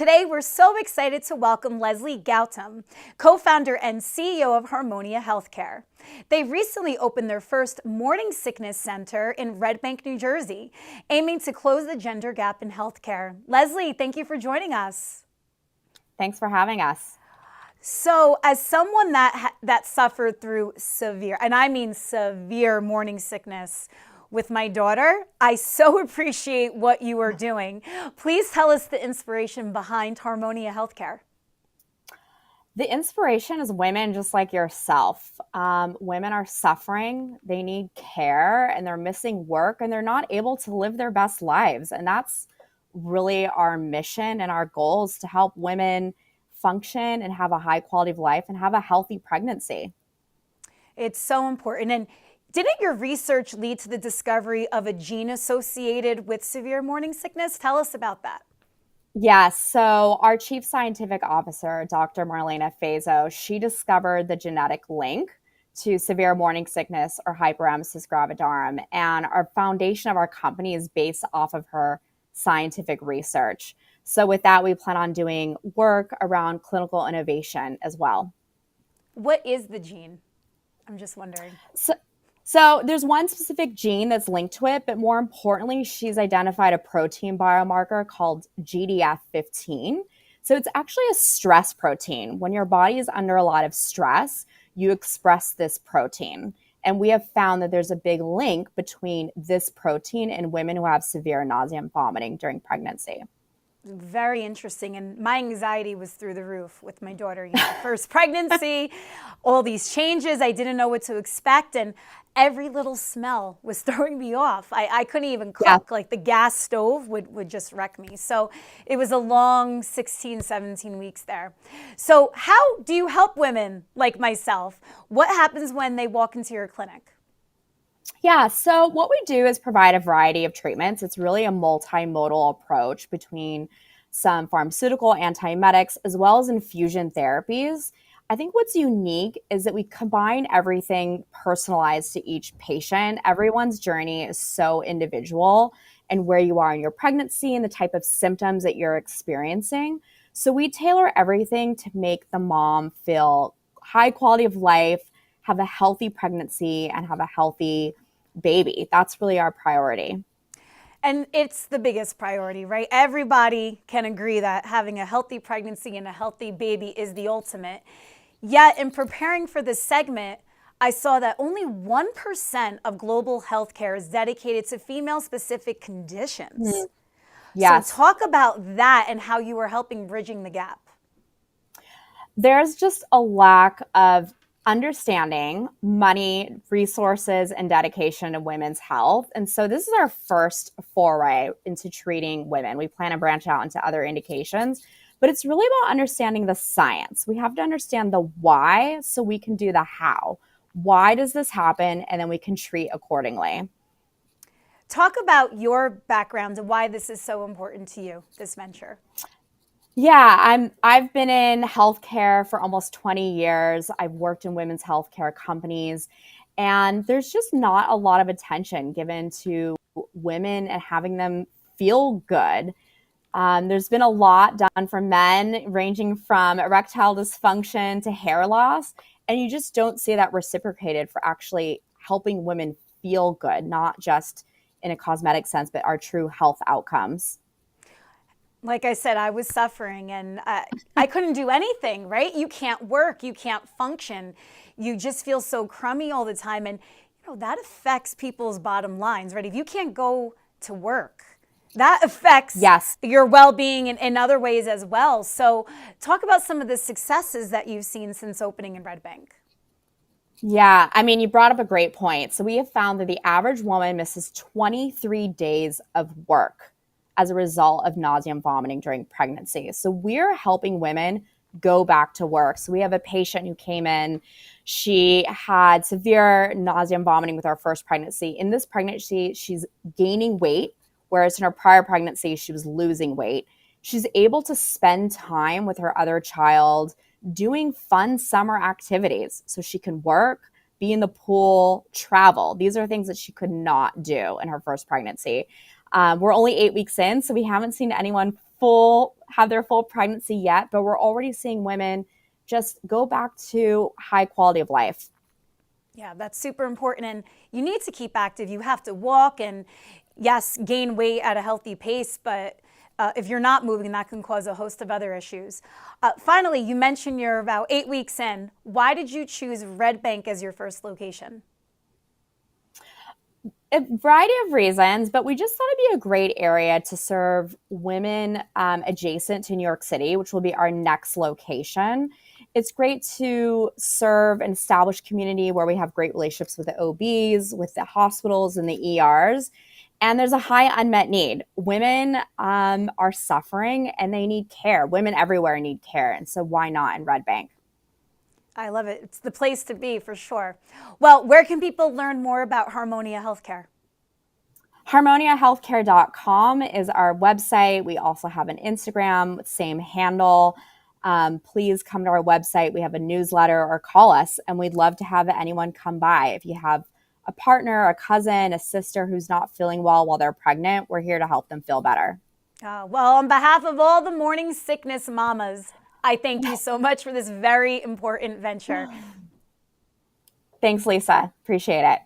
Today, we're so excited to welcome Leslie Gautam, co-founder and CEO of Harmonia Healthcare. They recently opened their first morning sickness center in Red Bank, New Jersey, aiming to close the gender gap in healthcare. Leslie, thank you for joining us. Thanks for having us. So, as someone that suffered through severe, and I mean severe morning sickness, with my daughter, I so appreciate what you are doing. Please tell us the inspiration behind Harmonia Healthcare. The inspiration is women just like yourself. Women are suffering, they need care, and they're missing work, and they're not able to live their best lives. And that's really our mission and our goal is to help women function and have a high quality of life and have a healthy pregnancy. It's so important. And didn't your research lead to the discovery of a gene associated with severe morning sickness? Tell us about that. Yes. So our chief scientific officer, Dr. Marlena Fazo, she discovered the genetic link to severe morning sickness or hyperemesis gravidarum. And our foundation of our company is based off of her scientific research. So with that, we plan on doing work around clinical innovation as well. What is the gene? I'm just wondering. So there's one specific gene that's linked to it, but more importantly, she's identified a protein biomarker called GDF15. So it's actually a stress protein. When your body is under a lot of stress, you express this protein. And we have found that there's a big link between this protein and women who have severe nausea and vomiting during pregnancy. Very interesting. And my anxiety was through the roof with my daughter. First pregnancy, all these changes. I didn't know what to expect. And every little smell was throwing me off. I couldn't even cook. Yeah. Like the gas stove would just wreck me. So it was a long 16, 17 weeks there. So how do you help women like myself? What happens when they walk into your clinic? Yeah, so what we do is provide a variety of treatments. It's really a multimodal approach between some pharmaceutical antiemetics as well as infusion therapies. I think what's unique is that we combine everything personalized to each patient. Everyone's journey is so individual and where you are in your pregnancy and the type of symptoms that you're experiencing. So we tailor everything to make the mom feel high quality of life, have a healthy pregnancy, and have a healthy baby. That's really our priority. And it's the biggest priority, right? Everybody can agree that having a healthy pregnancy and a healthy baby is the ultimate. Yet in preparing for this segment, I saw that only 1% of global healthcare is dedicated to female-specific conditions. Mm-hmm. Yes. So talk about that and how you are helping bridging the gap. There's just a lack of understanding, money, resources, and dedication to women's health. And so this is our first foray into treating women. We plan to branch out into other indications, but it's really about understanding the science. We have to understand the why so we can do the how. Why does this happen? And then we can treat accordingly. Talk about your background and why this is so important to you, this venture. Yeah, I've been in healthcare for almost 20 years. I've worked in women's healthcare companies, and there's just not a lot of attention given to women and having them feel good. There's been a lot done for men, ranging from erectile dysfunction to hair loss, and you just don't see that reciprocated for actually helping women feel good, not just in a cosmetic sense, but our true health outcomes. Like I said, I was suffering and I couldn't do anything, right? You can't work, you can't function. You just feel so crummy all the time. And that affects people's bottom lines, right? If you can't go to work, that affects your well-being in other ways as well. So talk about some of the successes that you've seen since opening in Red Bank. Yeah, I mean, you brought up a great point. So we have found that the average woman misses 23 days of work as a result of nausea and vomiting during pregnancy. So we're helping women go back to work. So we have a patient who came in, she had severe nausea and vomiting with our first pregnancy. In this pregnancy, she's gaining weight, whereas in her prior pregnancy, she was losing weight. She's able to spend time with her other child doing fun summer activities. So she can work, be in the pool, travel. These are things that she could not do in her first pregnancy. We're only 8 weeks in, so we haven't seen anyone full have their full pregnancy yet, but we're already seeing women just go back to high quality of life. Yeah, that's super important. And you need to keep active. You have to walk and, yes, gain weight at a healthy pace, but if you're not moving, that can cause a host of other issues. Finally, you mentioned you're about 8 weeks in. Why did you choose Red Bank as your first location? A variety of reasons, but we just thought it'd be a great area to serve women adjacent to New York City, which will be our next location. It's great to serve an established community where we have great relationships with the OBs, with the hospitals and the ERs. And there's a high unmet need. Women are suffering and they need care. Women everywhere need care. And so why not in Red Bank? I love it. It's the place to be for sure. Well, where can people learn more about Harmonia Healthcare? HarmoniaHealthcare.com is our website. We also have an Instagram, same handle. Please come to our website. We have a newsletter or call us, and we'd love to have anyone come by. If you have a partner, a cousin, a sister who's not feeling well while they're pregnant, we're here to help them feel better. Well, on behalf of all the morning sickness mamas, I thank you so much for this very important venture. Thanks, Lisa. Appreciate it.